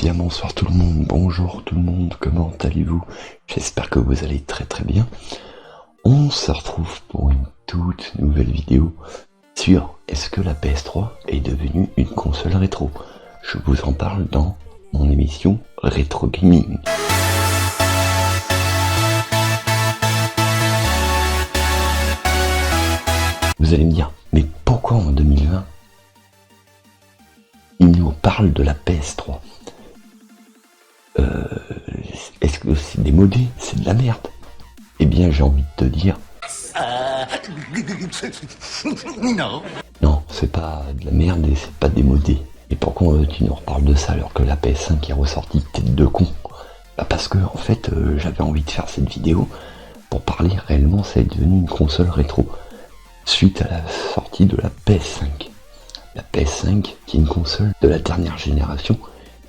bien bonsoir tout le monde, bonjour tout le monde, comment allez-vous? J'espère que vous allez très très bien. On se retrouve pour une toute nouvelle vidéo sur est-ce que la PS3 est devenue une console rétro? Je vous en parle dans mon émission Rétro Gaming. Vous allez me dire, mais pourquoi en 2020 il nous parle de la PS3? Est-ce que c'est démodé? C'est de la merde? Eh bien, j'ai envie de te dire... Non. Non, c'est pas de la merde et c'est pas démodé. Et pourquoi tu nous reparles de ça alors que la PS5 est ressortie tête de con? Bah parce que, en fait, j'avais envie de faire cette vidéo pour parler réellement, ça est devenu une console rétro. Suite à la sortie de la PS5. La PS5 qui est une console de la dernière génération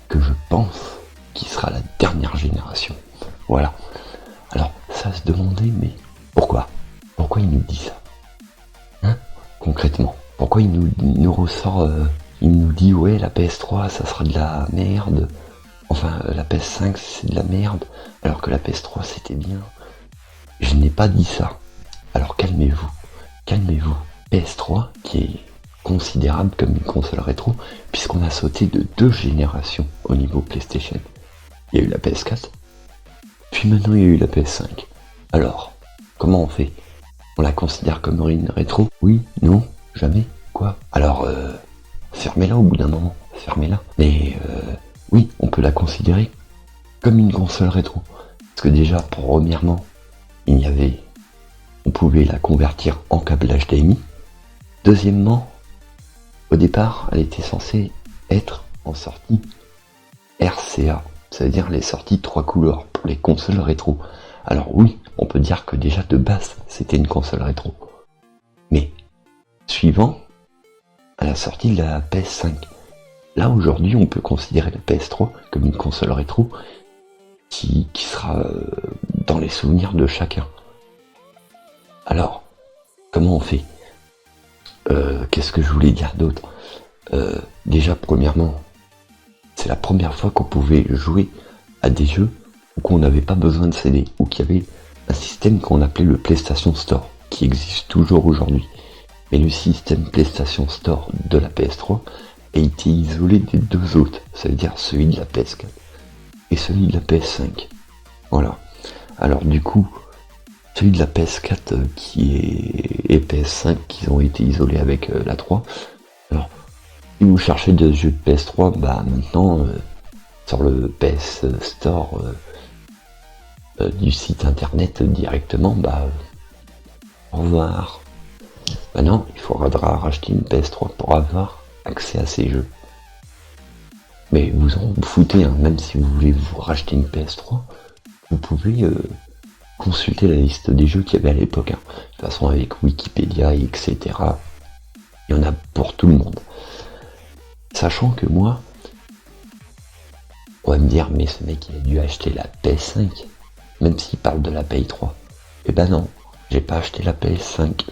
que je pense qui sera la dernière génération. Voilà. Alors, ça se demandait, mais pourquoi? Pourquoi il nous dit ça? Hein? Concrètement. Pourquoi il nous ressort, il nous dit, ouais, la PS3, ça sera de la merde. Enfin, la PS5, c'est de la merde. Alors que la PS3, c'était bien. Je n'ai pas dit ça. Alors, calmez-vous. Calmez-vous. PS3, qui est considérable comme une console rétro, puisqu'on a sauté de 2 générations au niveau PlayStation. Il y a eu la PS4, puis maintenant il y a eu la PS5. Alors, comment on fait? On la considère comme une rétro? Oui? Non? Jamais? Quoi? Alors, fermez-la au bout d'un moment, fermez-la. Mais oui, on peut la considérer comme une console rétro. Parce que déjà, premièrement, on pouvait la convertir en câble HDMI. Deuxièmement, au départ, elle était censée être en sortie RCA. Ça veut dire les sorties 3 couleurs pour les consoles rétro. Alors oui, on peut dire que déjà de base, c'était une console rétro. Mais, suivant à la sortie de la PS5. Là, aujourd'hui, on peut considérer la PS3 comme une console rétro qui sera dans les souvenirs de chacun. Alors, comment on fait? Qu'est-ce que je voulais dire d'autre? Déjà, premièrement, c'est la première fois qu'on pouvait jouer à des jeux où qu'on n'avait pas besoin de CD, ou qu'il y avait un système qu'on appelait le PlayStation Store, qui existe toujours aujourd'hui. Mais le système PlayStation Store de la PS3 a été isolé des deux autres, ça veut dire celui de la PS4 et celui de la PS5. Voilà. Alors du coup, celui de la PS4 et PS5 qui ont été isolés avec la 3. Alors, si vous cherchez des jeux de PS3, bah maintenant, sur le PS Store du site internet directement, bah au revoir. Maintenant, il faudra racheter une PS3 pour avoir accès à ces jeux. Mais vous en foutez, hein, même si vous voulez vous racheter une PS3, vous pouvez consulter la liste des jeux qu'il y avait à l'époque. Hein. De toute façon, avec Wikipédia, etc. Il y en a pour tout le monde. Sachant que moi, on va me dire, mais ce mec il a dû acheter la PS5, même s'il parle de la PS3. Eh ben non, j'ai pas acheté la PS5,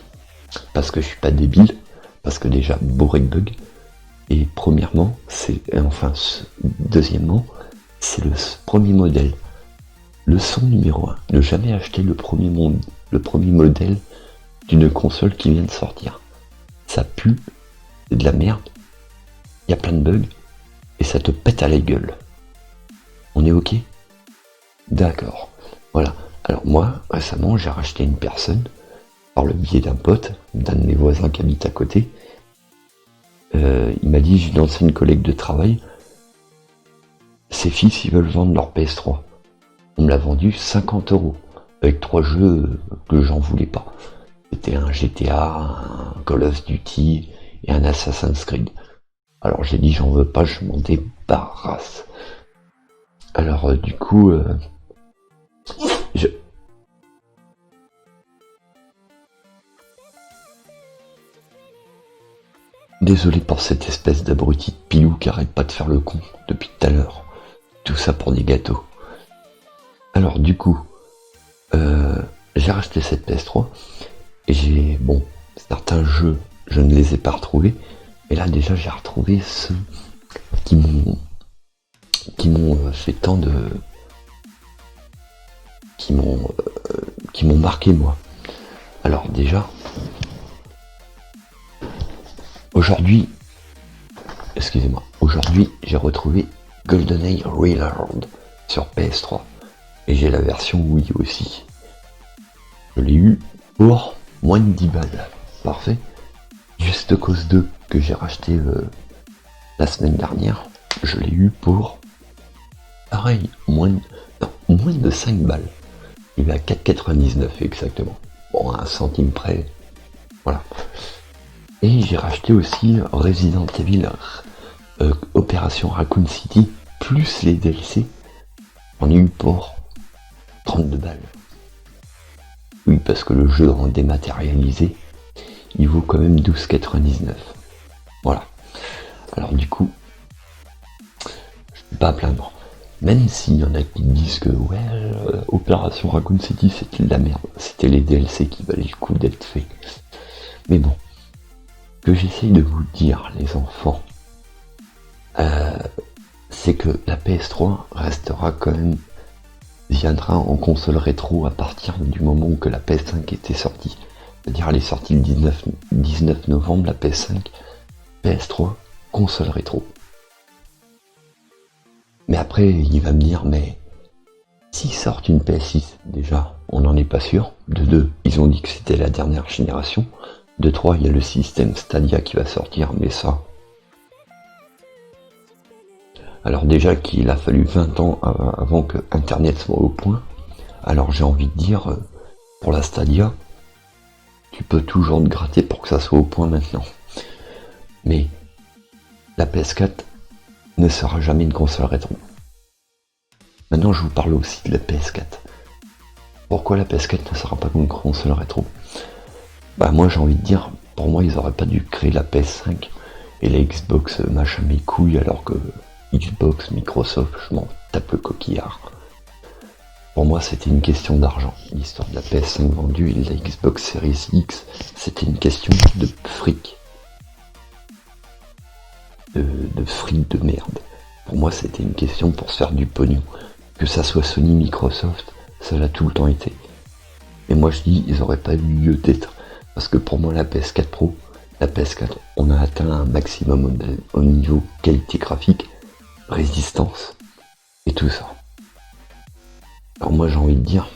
parce que je suis pas débile, parce que déjà, bourré de bugs, et premièrement, deuxièmement, c'est le premier modèle. Leçon numéro 1, ne jamais acheter le premier modèle d'une console qui vient de sortir. Ça pue, c'est de la merde, il y a plein de bugs, et ça te pète à la gueule. On est ok? D'accord. Voilà. Alors moi, récemment, j'ai racheté une personne, par le biais d'un pote, d'un de mes voisins qui habite à côté. Il m'a dit, j'ai une ancienne collègue de travail, ses fils, ils veulent vendre leur PS3. On me l'a vendu 50 €, avec 3 jeux que j'en voulais pas. C'était un GTA, un Call of Duty et un Assassin's Creed. Alors j'ai dit j'en veux pas, je m'en débarrasse. Alors du coup, Désolé pour cette espèce d'abruti de pilou qui arrête pas de faire le con depuis tout à l'heure. Tout ça pour des gâteaux. Alors du coup, j'ai racheté cette PS3 et certains jeux, je ne les ai pas retrouvés. Et là déjà j'ai retrouvé ceux qui qui m'ont fait tant de... qui m'ont marqué moi. Alors déjà, aujourd'hui, j'ai retrouvé GoldenEye Reloaded sur PS3 et j'ai la version Wii aussi. Je l'ai eu pour moins de 10 balles. Parfait. Just Cause 2 que j'ai racheté la semaine dernière, je l'ai eu pour pareil, moins de 5 balles. Il est à 4,99 exactement. Bon, à 1 centime près. Voilà. Et j'ai racheté aussi Resident Evil Opération Raccoon City plus les DLC. J'en ai eu pour 32 balles. Oui, parce que le jeu en dématérialisé, il vaut quand même 12,99. Voilà. Alors du coup, je ne suis pas à plaindre. Même s'il y en a qui disent que ouais, Opération Raccoon City c'était de la merde. C'était les DLC qui valaient le coup d'être faits. Mais bon, ce que j'essaye de vous dire, les enfants, c'est que la PS3 restera quand même, viendra en console rétro à partir du moment où que la PS5 était sortie. C'est-à-dire elle est sortie le 19 novembre, la PS5, PS3, console rétro. Mais après, il va me dire, mais s'ils sortent une PS6, déjà, on n'en est pas sûr. De 2, ils ont dit que c'était la dernière génération. De 3, il y a le système Stadia qui va sortir, mais ça... Alors déjà qu'il a fallu 20 ans avant que Internet soit au point, alors j'ai envie de dire, pour la Stadia, tu peux toujours te gratter pour que ça soit au point maintenant. Mais la PS4 ne sera jamais une console rétro. Maintenant je vous parle aussi de la PS4. Pourquoi la PS4 ne sera pas une console rétro? Bah moi j'ai envie de dire, pour moi ils auraient pas dû créer la PS5 et la Xbox machin mes couilles alors que Xbox, Microsoft, je m'en tape le coquillard. Pour moi c'était une question d'argent. L'histoire de la PS5 vendue et de la Xbox Series X, c'était une question de fric. De fric de merde. Pour moi c'était une question pour se faire du pognon. Que ça soit Sony, Microsoft, ça l'a tout le temps été. Et moi je dis, ils auraient pas eu lieu d'être. Parce que pour moi la PS4 Pro, la PS4, on a atteint un maximum au niveau qualité graphique, résistance et tout ça. Alors moi j'ai envie de dire,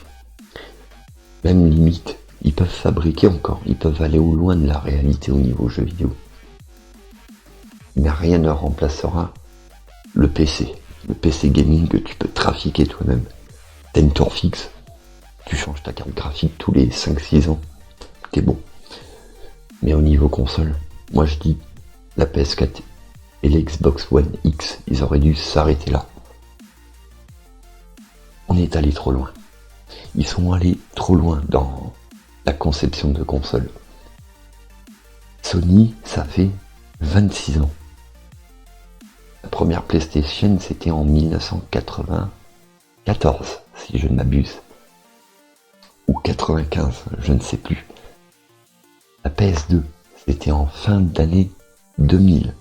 même limite, ils peuvent fabriquer encore, ils peuvent aller au loin de la réalité au niveau jeu vidéo. Mais rien ne remplacera le PC gaming que tu peux trafiquer toi-même. T'as une tour fixe, tu changes ta carte graphique tous les 5-6 ans, t'es bon. Mais au niveau console, moi je dis, la PS4 et l'Xbox One X, ils auraient dû s'arrêter là. On est allé trop loin. Ils sont allés trop loin dans la conception de console. Sony, ça fait 26 ans. La première PlayStation, c'était en 1994, si je ne m'abuse. Ou 95, je ne sais plus. La PS2, c'était en fin d'année 2000.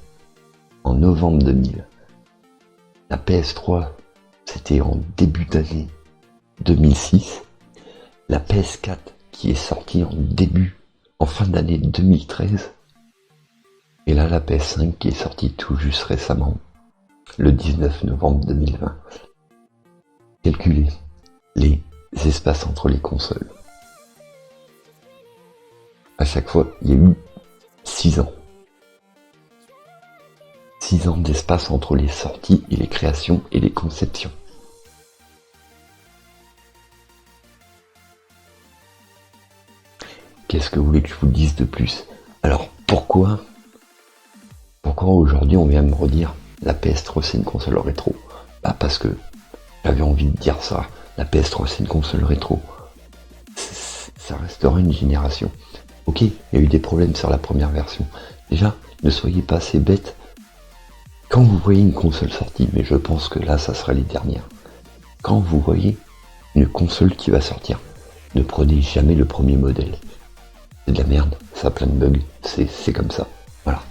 En novembre 2000. La PS3, c'était en début d'année 2006. La PS4 qui est sortie en fin d'année 2013. Et là, la PS5 qui est sortie tout juste récemment, le 19 novembre 2020. Calculez les espaces entre les consoles. À chaque fois, il y a eu 6 ans. 6 ans d'espace entre les sorties et les créations et les conceptions. Qu'est-ce que vous voulez que je vous dise de plus? Alors pourquoi aujourd'hui on vient me redire la PS3 c'est une console rétro? Bah parce que j'avais envie de dire ça. La PS3 c'est une console rétro. Ça restera une génération. Ok, il y a eu des problèmes sur la première version. Déjà, ne soyez pas assez bêtes. Quand vous voyez une console sortie, mais je pense que là, ça sera les dernières. Quand vous voyez une console qui va sortir, ne prenez jamais le premier modèle. C'est de la merde, ça a plein de bugs, c'est comme ça. Voilà.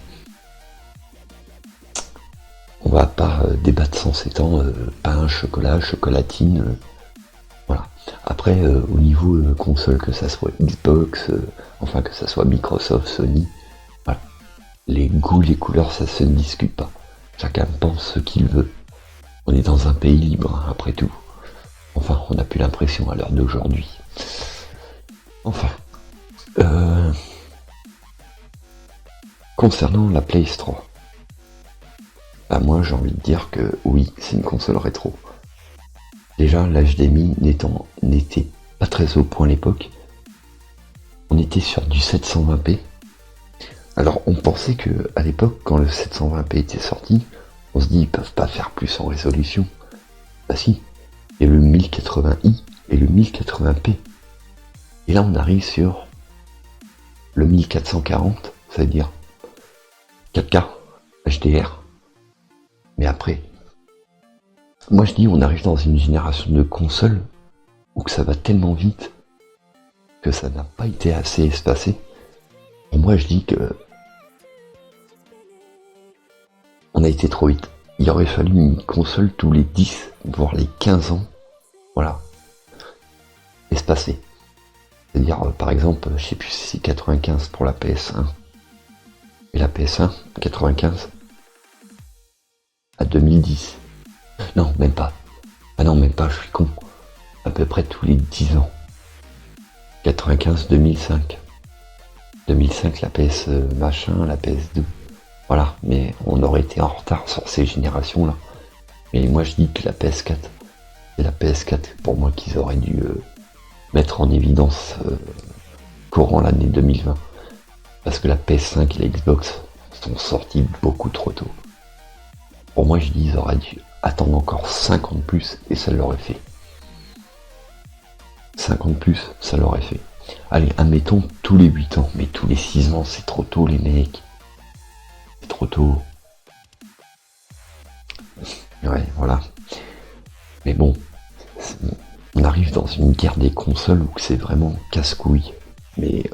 on va pas débattre sans s'étendre, pain, chocolat, chocolatine, voilà. Après, au niveau console, que ça soit Xbox, enfin que ça soit Microsoft, Sony, voilà. Les goûts, les couleurs, ça se discute pas. Chacun pense ce qu'il veut. On est dans un pays libre, hein, après tout. Enfin, on n'a plus l'impression à l'heure d'aujourd'hui. Enfin, concernant la PS 3, bah moi j'ai envie de dire que oui, c'est une console rétro. Déjà, l'HDMI n'était pas très au point à l'époque. On était sur du 720p. Alors on pensait que à l'époque, quand le 720p était sorti, on se dit ils peuvent pas faire plus en résolution. Bah si, il y a le 1080i et le 1080p. Et là on arrive sur le 1440, c'est-à-dire 4K HDR. Mais après, moi je dis on arrive dans une génération de consoles où que ça va tellement vite que ça n'a pas été assez espacé. Pour moi je dis que on a été trop vite. Il aurait fallu une console tous les 10, voire les 15 ans. Voilà. Espacé. C'est-à-dire, par exemple, je sais plus si c'est 95 pour la PS1. Et la PS1, 95 à 2010. Non, même pas. Ah non, même pas, je suis con. À peu près tous les 10 ans. 95, 2005. 2005, la PS machin, la PS2. Voilà, mais on aurait été en retard sur ces générations-là. Mais moi je dis que la PS4, c'est la PS4 pour moi qu'ils auraient dû mettre en évidence courant l'année 2020. Parce que la PS5 et la Xbox sont sortis beaucoup trop tôt. Pour moi je dis ils auraient dû attendre encore 5 ans de plus et ça l'aurait fait. 5 ans de plus, ça l'aurait fait. Allez, admettons tous les 8 ans, mais tous les 6 ans c'est trop tôt les mecs. C'est trop tôt. Ouais, voilà. Mais bon, on arrive dans une guerre des consoles où c'est vraiment casse-couille. Mais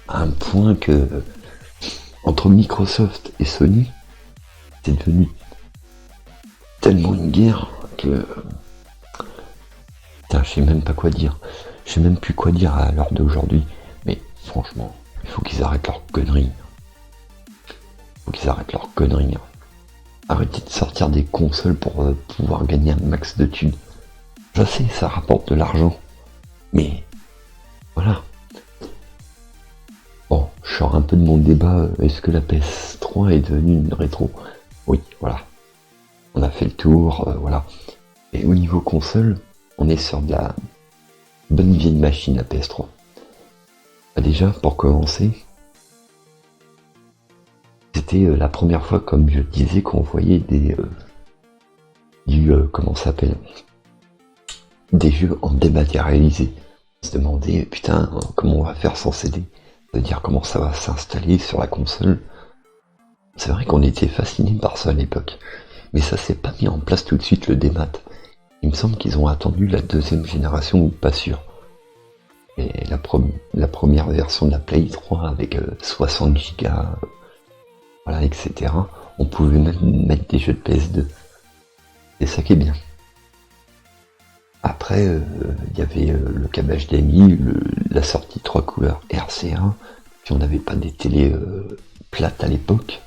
à un point que entre Microsoft et Sony, c'est devenu tellement une guerre que... Putain, je sais même pas quoi dire. Je sais même plus quoi dire à l'heure d'aujourd'hui. Mais franchement, il faut qu'ils arrêtent leurs conneries. Arrêtez de sortir des consoles pour pouvoir gagner un max de thunes. Je sais, ça rapporte de l'argent. Mais voilà. Bon, je sors un peu de mon débat. Est-ce que la PS3 est devenue une rétro? Oui, voilà. On a fait le tour, voilà. Et au niveau console, on est sur de la bonne vieille machine, la PS3. Bah déjà, pour commencer, c'était la première fois, comme je disais, qu'on voyait comment ça s'appelle, des jeux en dématérialisé. On se demandait, putain, comment on va faire sans CD? C'est-à-dire comment ça va s'installer sur la console. C'est vrai qu'on était fasciné par ça à l'époque. Mais ça s'est pas mis en place tout de suite, le démat. Il me semble qu'ils ont attendu la deuxième génération, ou pas sûr. Et la première version de la Play 3 avec 60 Go, voilà, etc. On pouvait même mettre des jeux de PS2. C'est ça qui est bien. Après, il y avait le câble HDMI, la sortie 3 couleurs RCA, puis on n'avait pas des télés plates à l'époque.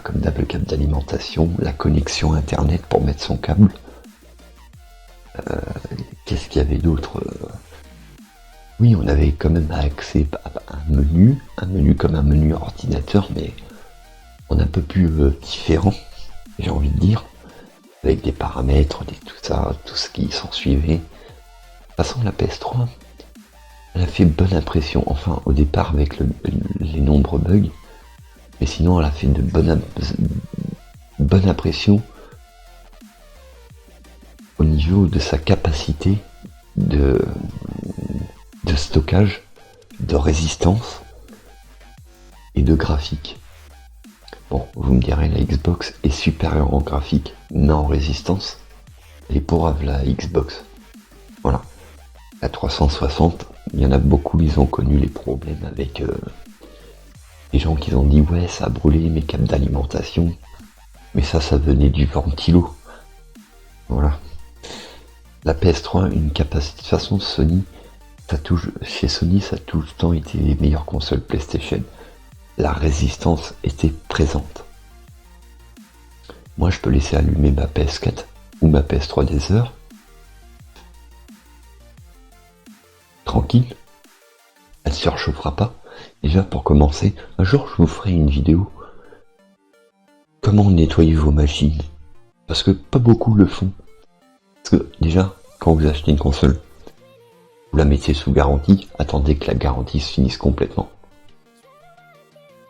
Comme d'hab, le câble d'alimentation, la connexion internet pour mettre son câble. Qu'est-ce qu'il y avait d'autre? Oui, on avait quand même accès à un menu comme un menu ordinateur, mais on a un peu plus différent, j'ai envie de dire, avec des paramètres, tout ça, tout ce qui s'en suivait. De toute façon, la PS3, elle a fait bonne impression, enfin au départ avec les nombreux bugs, mais sinon elle a fait de bonne impression au niveau de sa capacité de stockage, de résistance et de graphique. Bon, vous me direz, la Xbox est supérieure en graphique, mais en résistance, elle est pourrave la Xbox. Voilà. La 360, il y en a beaucoup, ils ont connu les problèmes avec Les gens qui ont dit ouais ça a brûlé mes câbles d'alimentation, mais ça venait du ventilo. Voilà. La PS3 une capacité, de toute façon Sony, chez Sony ça a tout le temps été les meilleures consoles PlayStation. La résistance était présente. Moi je peux laisser allumer ma PS4 ou ma PS3 des heures. Tranquille. Elle se surchauffera pas. Déjà pour commencer, un jour je vous ferai une vidéo. Comment nettoyer vos machines. Parce que pas beaucoup le font. Parce que déjà, quand vous achetez une console, vous la mettez sous garantie, attendez que la garantie se finisse complètement.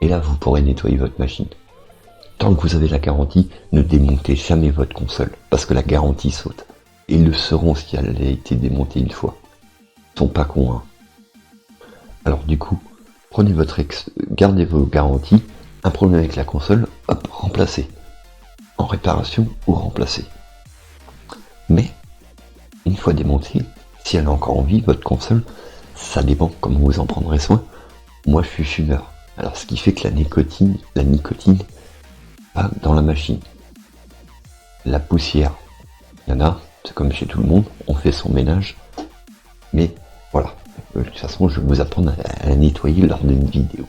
Et là vous pourrez nettoyer votre machine. Tant que vous avez la garantie, ne démontez jamais votre console, parce que la garantie saute. Et ils le sauront si elle a été démontée une fois. Ils sont pas cons, hein. Alors du coup, gardez vos garanties, un problème avec la console, hop, remplacez. En réparation ou remplacez. Mais, une fois démontée, si elle a encore en vie, votre console, ça dépend comment vous en prendrez soin. Moi je suis fumeur. Alors ce qui fait que la nicotine va dans la machine. La poussière, il y en a, c'est comme chez tout le monde, on fait son ménage. Mais voilà, de toute façon je vais vous apprendre à la nettoyer lors d'une vidéo.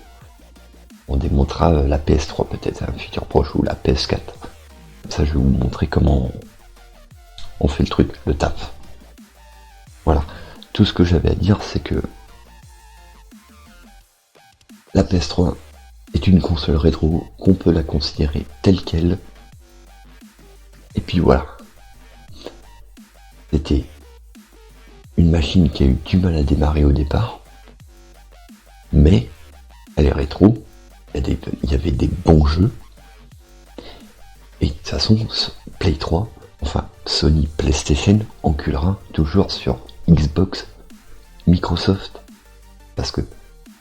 On démontrera la PS3 peut-être à un futur proche ou la PS4. Comme ça je vais vous montrer comment on fait le truc, le taf. Voilà, tout ce que j'avais à dire c'est que la PS3 est une console rétro, qu'on peut la considérer telle qu'elle. Et puis voilà. C'était une machine qui a eu du mal à démarrer au départ. Mais elle est rétro. Il y avait des bons jeux. Et de toute façon, Play 3, enfin Sony PlayStation enculera toujours sur Xbox, Microsoft. Parce que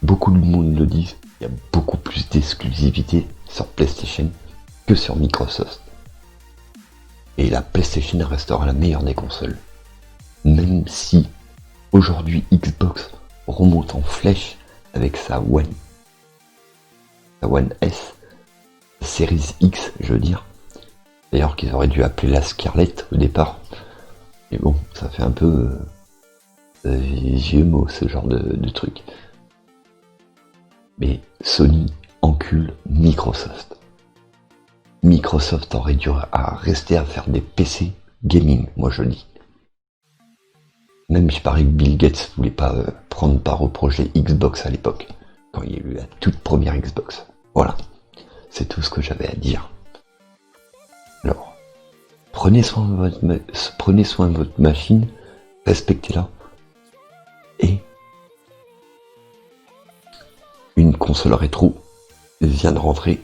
beaucoup de monde le disent, il y a beaucoup plus d'exclusivité sur PlayStation que sur Microsoft. Et la PlayStation restera la meilleure des consoles. Même si aujourd'hui Xbox remonte en flèche avec sa One S, Series X je veux dire. D'ailleurs qu'ils auraient dû appeler la Scarlett au départ. Mais bon, ça fait un peu vieux mot ce genre de truc. Mais Sony encule Microsoft. Microsoft aurait dû rester à faire des PC gaming, moi je dis. Même je parie que Bill Gates voulait pas prendre part au projet Xbox à l'époque, quand il y a eu la toute première Xbox. Voilà, c'est tout ce que j'avais à dire. Alors, prenez soin de votre machine, respectez-la, et une console rétro vient de rentrer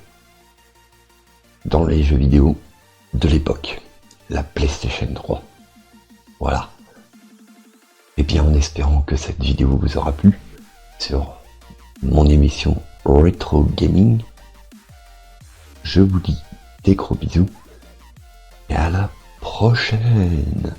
dans les jeux vidéo de l'époque, la PlayStation 3. Voilà. Et bien en espérant que cette vidéo vous aura plu sur mon émission Retro Gaming, je vous dis des gros bisous et à la prochaine.